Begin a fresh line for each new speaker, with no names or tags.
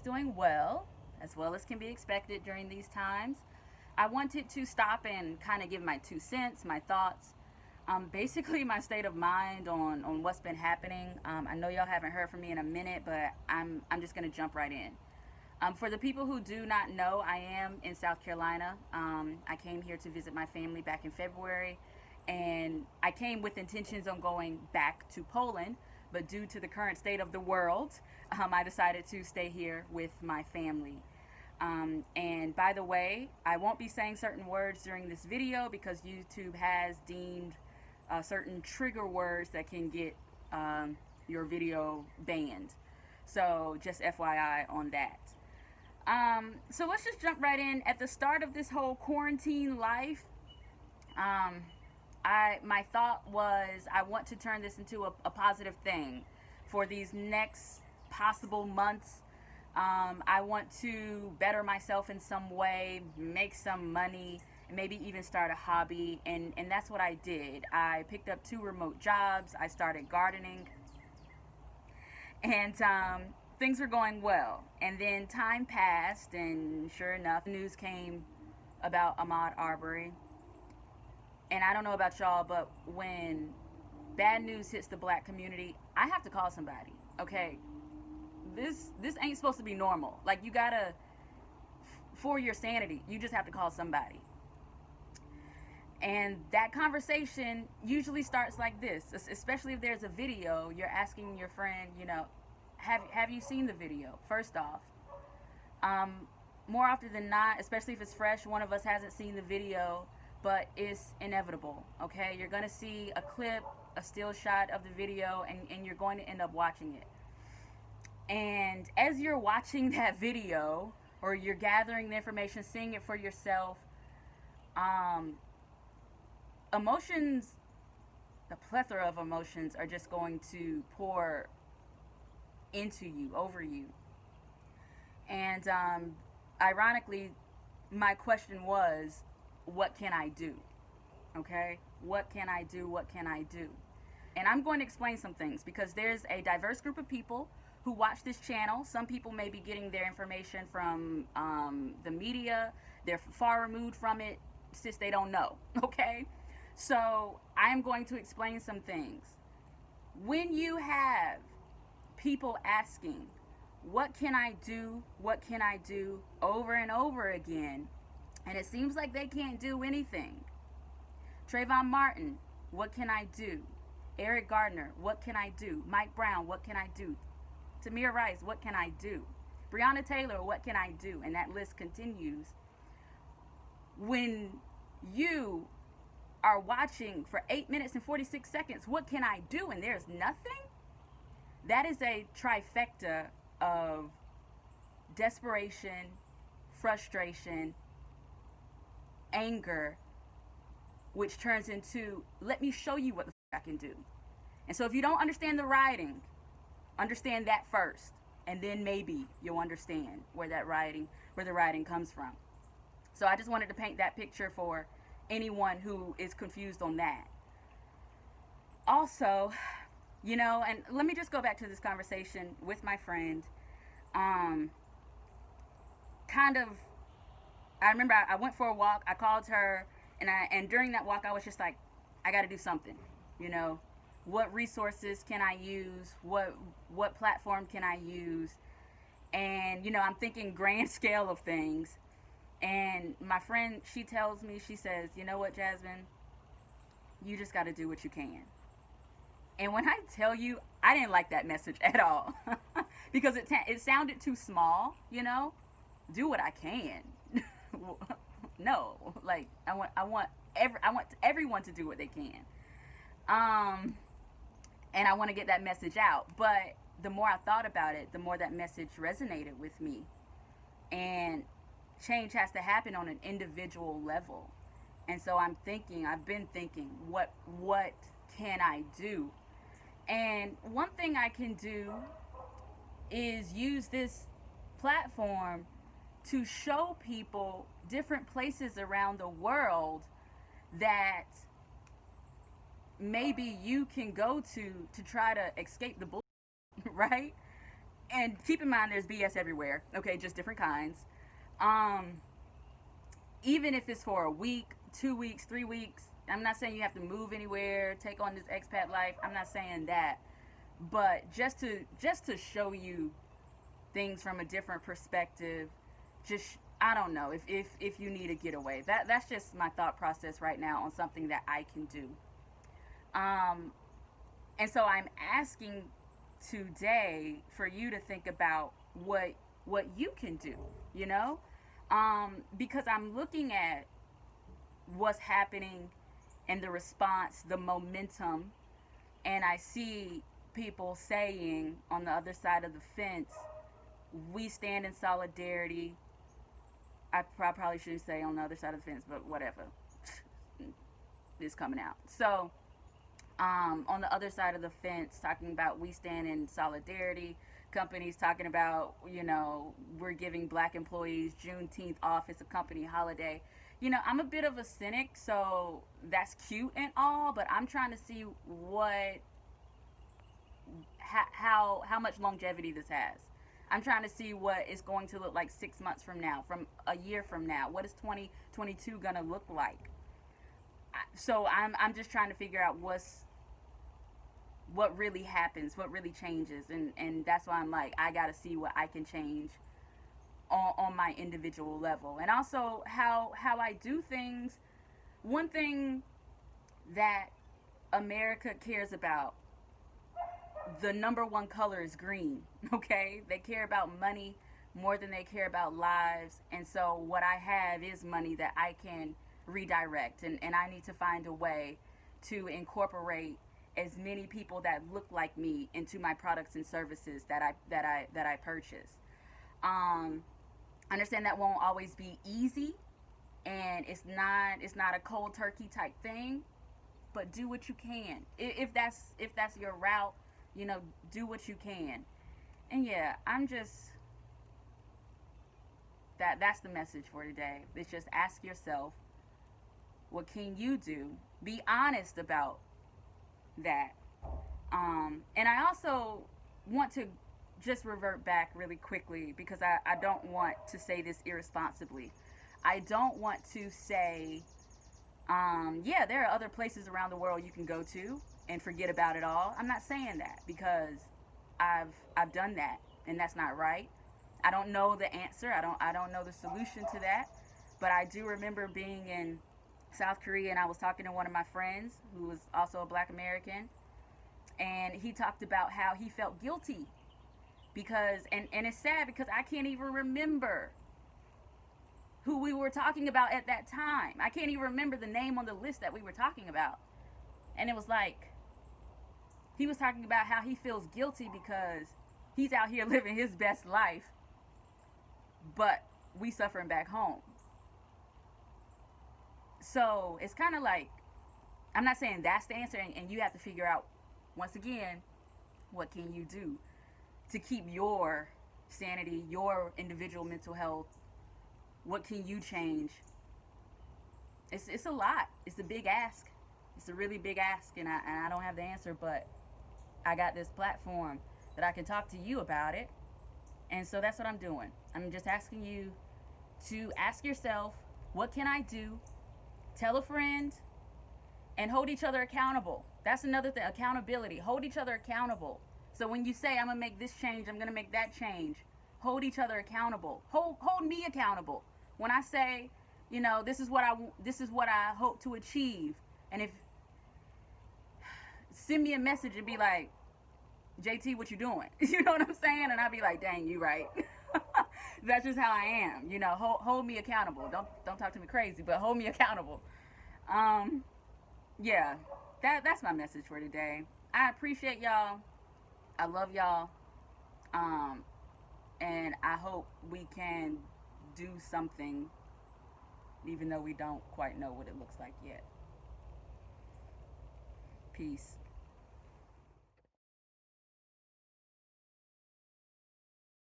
doing well as can be expected during these times. I wanted to stop and kind of give my 2 cents, my thoughts, basically my state of mind on what's been happening. I know y'all haven't heard from me in a minute, but I'm just going to jump right in. For the people who do not know, I am in South Carolina. I came here to visit my family back in February, and I came with intentions on going back to Poland, but due to the current state of the world, I decided to stay here with my family. And by the way, I won't be saying certain words during this video because YouTube has deemed certain trigger words that can get your video banned. So just FYI on that. So let's just jump right in. At the start of this whole quarantine life, my thought was I want to turn this into a positive thing for these next possible months. I want to better myself in some way, make some money, and maybe even start a hobby, and that's what I did. I picked up 2 remote jobs. I started gardening, and things were going well. And then time passed, and sure enough, news came about Ahmaud Arbery. And I don't know about y'all, but when bad news hits the black community, I have to call somebody, okay? This ain't supposed to be normal. Like, you gotta, for your sanity, you just have to call somebody. And that conversation usually starts like this, especially if there's a video. You're asking your friend, you know, have you seen the video? First off, more often than not, especially if it's fresh, one of us hasn't seen the video, but it's inevitable, okay? You're gonna see a clip, a still shot of the video, and you're going to end up watching it. And as you're watching that video, or you're gathering the information, seeing it for yourself, emotions, the plethora of emotions are just going to pour into you, over you. And ironically, my question was, what can I do? Okay? What can I do? What can I do? And I'm going to explain some things because there's a diverse group of people who watch this channel. Some people may be getting their information from the media. They're far removed from it since they don't know. Okay? So I'm going to explain some things. When you have people asking, what can I do? What can I do? Over and over again, and it seems like they can't do anything. Trayvon Martin, what can I do? Eric Gardner, what can I do? Mike Brown, what can I do? Tamir Rice, what can I do? Breonna Taylor, what can I do? And that list continues. When you are watching for 8 minutes and 46 seconds, what can I do? And there's nothing? That is a trifecta of desperation, frustration, anger, which turns into, let me show you what the I can do. And so if you don't understand the writing, understand that first, and then maybe you'll understand where the writing comes from. So I just wanted to paint that picture for anyone who is confused on that. Also, you know, and let me just go back to this conversation with my friend. I remember I went for a walk. I called her, and during that walk, I was just like, I got to do something. You know, what resources can I use? What platform can I use? And you know, I'm thinking grand scale of things. And my friend, she tells me, she says, you know what, Jasmine, you just got to do what you can. And when I tell you, I didn't like that message at all because it sounded too small. You know, do what I can. No, like I want everyone to do what they can. And I want to get that message out. But the more I thought about it, the more that message resonated with me. And change has to happen on an individual level. And so I've been thinking, what can I do? And one thing I can do is use this platform to show people different places around the world that maybe you can go to try to escape the bullshit, right? And keep in mind, there's BS everywhere. Okay, just different kinds. Um, Even if it's for a week, 2 weeks, 3 weeks. I'm not saying you have to move anywhere, take on this expat life. I'm not saying that, but just to show you things from a different perspective. Just, I don't know, if you need a getaway. That's just my thought process right now on something that I can do. Um, and so I'm asking today for you to think about what you can do, you know? Because I'm looking at what's happening and the response, the momentum, and I see people saying on the other side of the fence, we stand in solidarity. I probably shouldn't say on the other side of the fence, but whatever. It's coming out. So, on the other side of the fence, talking about we stand in solidarity. Companies talking about, we're giving black employees Juneteenth off. It's a company holiday. I'm a bit of a cynic, so that's cute and all, but I'm trying to see how much longevity this has. I'm trying to see what it's going to look like 6 months from now, from a year from now. What is 2022 gonna look like? So I'm just trying to figure out what really happens, what really changes, and that's why I'm like, I gotta see what I can change on my individual level, and also how I do things. One thing that America cares about, the number one color is green. Okay, they care about money more than they care about lives, and so what I have is money that I can redirect, and I need to find a way to incorporate as many people that look like me into my products and services that I purchase. um I understand that won't always be easy, and it's not a cold turkey type thing, but do what you can. If that's your route, do what you can. And yeah, I'm just that's the message for today. It's just ask yourself, what can you do? Be honest about that. And I also want to just revert back really quickly, because I don't want to say this irresponsibly. I don't want to say, yeah, there are other places around the world you can go to and forget about it all. I'm not saying that, because I've done that, and that's not right. I don't know the answer. I don't know the solution to that. But I do remember being in South Korea, and I was talking to one of my friends who was also a black American, and he talked about how he felt guilty because, and it's sad because I can't even remember who we were talking about at that time. I can't even remember the name on the list that we were talking about. And it was like, he was talking about how he feels guilty because he's out here living his best life, but we suffering back home. So it's kind of like, I'm not saying that's the answer, and you have to figure out, once again, what can you do to keep your sanity, your individual mental health? What can you change? It's a lot. It's a big ask. It's a really big ask, and I don't have the answer, but I got this platform that I can talk to you about it. And so that's what I'm doing. I'm just asking you to ask yourself, what can I do? Tell a friend, and hold each other accountable. That's another thing, accountability. Hold each other accountable. So when you say, I'm going to make this change, I'm going to make that change, hold each other accountable. Hold me accountable. When I say, this is what I hope to achieve. And if, send me a message and be like, JT, what you doing? You know what I'm saying? And I'll be like, dang, you right. That's just how I am. Hold me accountable. Don't talk to me crazy, but hold me accountable. Yeah, that's my message for today. I appreciate y'all. I love y'all. And I hope we can do something, even though we don't quite know what it looks like yet. Peace.